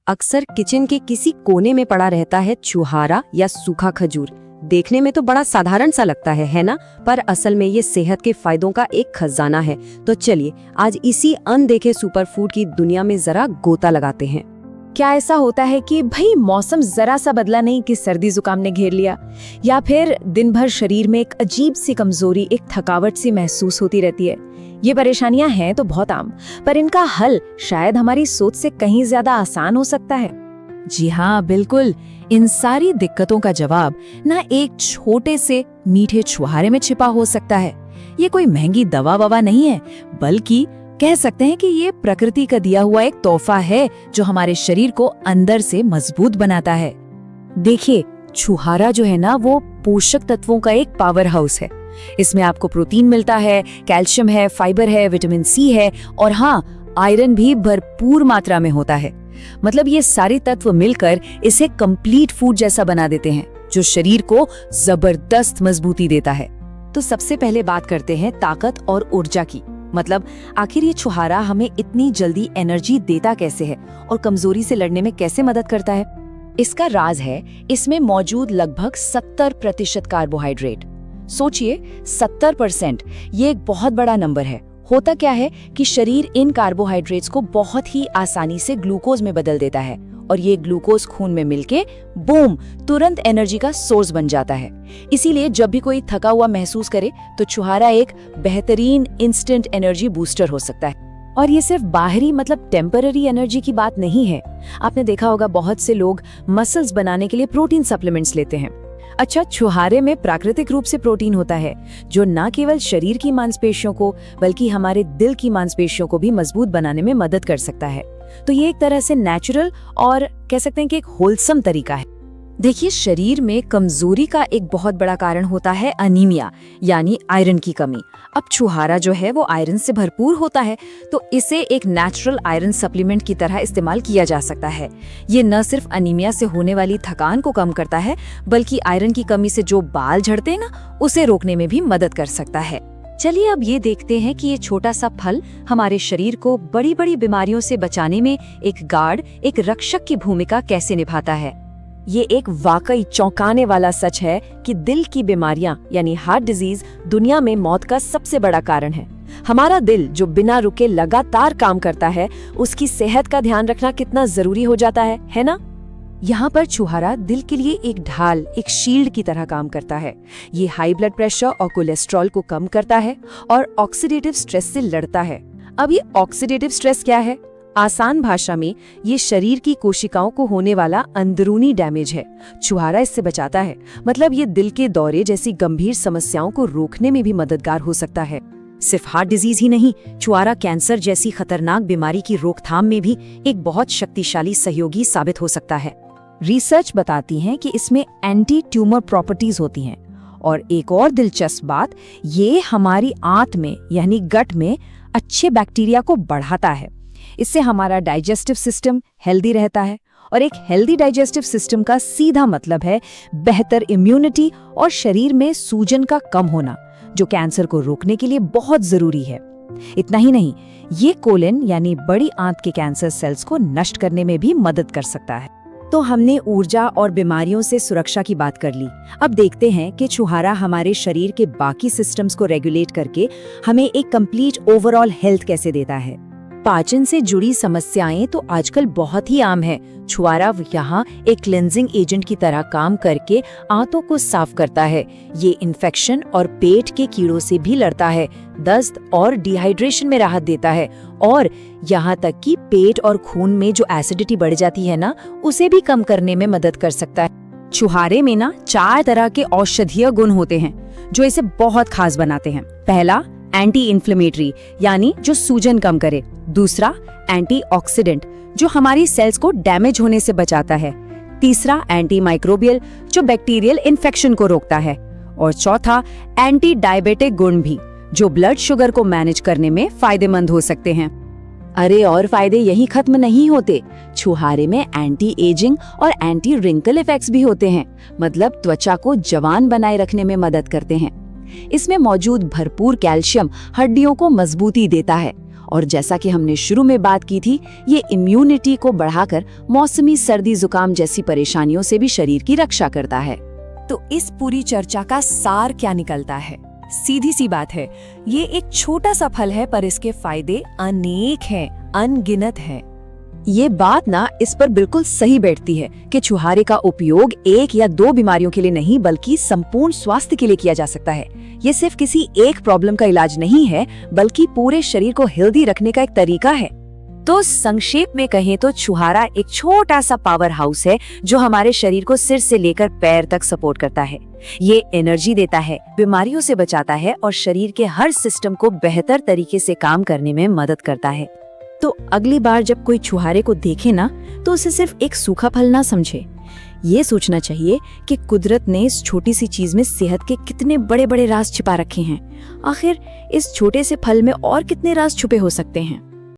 अक्सर किचन के किसी कोने में पड़ा रहता है छुहारा या सूखा खजूर। देखने में तो बड़ा साधारण सा लगता है ना? पर असल में ये सेहत के फायदों का एक खजाना है। तो चलिए आज इसी अनदेखे सुपरफूड की दुनिया में जरा गोता लगाते हैं। क्या ऐसा होता है कि भाई मौसम जरा सा बदला नहीं कि सर्दी जुकाम ने घेर लिया, या फिर दिन भर शरीर में एक अजीब सी कमजोरी, एक थकावट सी महसूस होती रहती है। ये परेशानियां हैं तो बहुत आम, पर इनका हल शायद हमारी सोच से कहीं ज्यादा आसान हो सकता है। जी हाँ, बिल्कुल। इन सारी दिक्कतों का जवाब ना एक छोटे से मीठे छुहारे में छिपा हो सकता है। ये कोई महंगी दवा ववा नहीं है, बल्कि कह सकते हैं कि ये प्रकृति का दिया हुआ एक तोहफा है जो हमारे शरीर को अंदर से मजबूत बनाता है। देखिए, छुहारा जो है ना, वो पोषक तत्वों का एक पावर हाउस है। इसमें आपको प्रोटीन मिलता है, कैल्शियम है, फाइबर है, विटामिन सी है और हाँ, आयरन भी भरपूर मात्रा में होता है। मतलब ये सारे तत्व मिलकर इसे कंप्लीट फूड जैसा बना देते हैं जो शरीर को जबरदस्त मजबूती देता है। तो सबसे पहले बात करते हैं ताकत और ऊर्जा की। मतलब आखिर ये छुहारा हमें इतनी जल्दी एनर्जी देता कैसे है और कमजोरी से लड़ने में कैसे मदद करता है? इसका राज है इसमें मौजूद लगभग 70% कार्बोहाइड्रेट। सोचिए 70%, ये एक बहुत बड़ा नंबर है। होता क्या है कि शरीर इन कार्बोहाइड्रेट्स को बहुत ही आसानी से ग्लूकोज में बदल देता है और ये ग्लूकोज खून में मिलके बूम, तुरंत एनर्जी का सोर्स बन जाता है। इसीलिए जब भी कोई थका हुआ महसूस करे तो छुहारा एक बेहतरीन इंस्टेंट एनर्जी बूस्टर हो सकता है। और ये सिर्फ बाहरी मतलब टेम्पररी एनर्जी की बात नहीं है। आपने देखा होगा बहुत से लोग मसल्स बनाने के लिए प्रोटीन सप्लीमेंट्स लेते हैं। अच्छा, छुहारे में प्राकृतिक रूप से प्रोटीन होता है जो न केवल शरीर की मांसपेशियों को बल्कि हमारे दिल की मांसपेशियों को भी मजबूत बनाने में मदद कर सकता है। तो ये एक तरह से नेचुरल और कह सकते हैं कि एक होलसम तरीका है। देखिए, शरीर में कमजोरी का एक बहुत बड़ा कारण होता है अनीमिया, यानी आयरन की कमी। अब छुहारा जो है वो आयरन से भरपूर होता है, तो इसे एक नेचुरल आयरन सप्लीमेंट की तरह इस्तेमाल किया जा सकता है। ये न सिर्फ अनीमिया से होने वाली थकान को कम करता है, बल्कि आयरन की कमी से जो बाल झड़ते हैं ना, उसे रोकने में भी मदद कर सकता है। चलिए अब ये देखते हैं कि ये छोटा सा फल हमारे शरीर को बड़ी बड़ी बीमारियों से बचाने में एक गार्ड, एक रक्षक की भूमिका कैसे निभाता है। ये एक वाकई चौंकाने वाला सच है कि दिल की बीमारियां यानी हार्ट डिजीज दुनिया में मौत का सबसे बड़ा कारण है। हमारा दिल जो बिना रुके लगातार काम करता है, उसकी सेहत का ध्यान रखना कितना जरूरी हो जाता है ना? यहाँ पर छुहारा दिल के लिए एक ढाल, एक शील्ड की तरह काम करता है। ये हाई ब्लड प्रेशर और कोलेस्ट्रॉल को कम करता है और ऑक्सीडेटिव स्ट्रेस से लड़ता है। अब ये ऑक्सीडेटिव स्ट्रेस क्या है? आसान भाषा में ये शरीर की कोशिकाओं को होने वाला अंदरूनी डैमेज है। छुहारा इससे बचाता है। मतलब ये दिल के दौरे जैसी गंभीर समस्याओं को रोकने में भी मददगार हो सकता है। सिर्फ हार्ट डिजीज ही नहीं, छुहारा कैंसर जैसी खतरनाक बीमारी की रोकथाम में भी एक बहुत शक्तिशाली सहयोगी साबित हो सकता है। रिसर्च बताती है कि इसमें एंटी ट्यूमर प्रॉपर्टीज होती हैं। और एक और दिलचस्प बात, ये हमारी आंत में यानी गट में अच्छे बैक्टीरिया को बढ़ाता है। इससे हमारा डाइजेस्टिव सिस्टम हेल्दी रहता है और एक हेल्दी डाइजेस्टिव सिस्टम का सीधा मतलब है बेहतर इम्यूनिटी और शरीर में सूजन का कम होना, जो कैंसर को रोकने के लिए बहुत जरूरी है। इतना ही नहीं, ये कोलिन यानी बड़ी आंत के कैंसर सेल्स को नष्ट करने में भी मदद कर सकता है। तो हमने ऊर्जा और बीमारियों से सुरक्षा की बात कर ली। अब देखते हैं कि छुहारा हमारे शरीर के बाकी सिस्टम्स को रेगुलेट करके हमें एक कंप्लीट ओवरऑल हेल्थ कैसे देता है। पाचन से जुड़ी समस्याएं तो आजकल बहुत ही आम है। छुहारा यहाँ एक क्लेंजिंग एजेंट की तरह काम करके आंतों को साफ करता है। ये इन्फेक्शन और पेट के कीड़ों से भी लड़ता है, दस्त और डिहाइड्रेशन में राहत देता है और यहाँ तक कि पेट और खून में जो एसिडिटी बढ़ जाती है ना, उसे भी कम करने में मदद कर सकता है। छुहारे में ना 4 तरह के औषधीय गुण होते हैं जो इसे बहुत खास बनाते हैं। पहला, एंटी इन्फ्लेमेटरी यानी जो सूजन कम करे। दूसरा, एंटीऑक्सीडेंट जो हमारी सेल्स को डैमेज होने से बचाता है। तीसरा, एंटी माइक्रोबियल जो बैक्टीरियल इन्फेक्शन को रोकता है। और चौथा, एंटी डायबिटिक गुण भी जो ब्लड शुगर को मैनेज करने में फायदेमंद हो सकते हैं। अरे और फायदे यही खत्म नहीं होते। छुहारे में एंटी एजिंग और एंटी रिंकल इफेक्ट्स भी होते हैं। मतलब त्वचा को जवान बनाए रखने में मदद करते हैं। इसमें मौजूद भरपूर कैल्शियम हड्डियों को मजबूती देता है और जैसा कि हमने शुरू में बात की थी, ये इम्यूनिटी को बढ़ाकर मौसमी सर्दी जुकाम जैसी परेशानियों से भी शरीर की रक्षा करता है। तो इस पूरी चर्चा का सार क्या निकलता है? सीधी सी बात है, ये एक छोटा सा फल है पर इसके फायदे अनेक हैं, अनगिनत हैं। ये बात ना इस पर बिल्कुल सही बैठती है कि छुहारे का उपयोग 1 या 2 बीमारियों के लिए नहीं बल्कि संपूर्ण स्वास्थ्य के लिए किया जा सकता है। ये सिर्फ किसी एक प्रॉब्लम का इलाज नहीं है, बल्कि पूरे शरीर को हेल्दी रखने का एक तरीका है। तो संक्षेप में कहें तो छुहारा एक छोटा सा पावर हाउस है जो हमारे शरीर को सिर से लेकर पैर तक सपोर्ट करता है। ये एनर्जी देता है, बीमारियों से बचाता है और शरीर के हर सिस्टम को बेहतर तरीके से काम करने में मदद करता है। तो अगली बार जब कोई छुहारे को देखे ना, तो उसे सिर्फ एक सूखा फल ना समझे। ये सोचना चाहिए कि कुदरत ने इस छोटी सी चीज में सेहत के कितने बड़े बड़े राज छिपा रखे हैं। आखिर इस छोटे से फल में और कितने राज छुपे हो सकते हैं।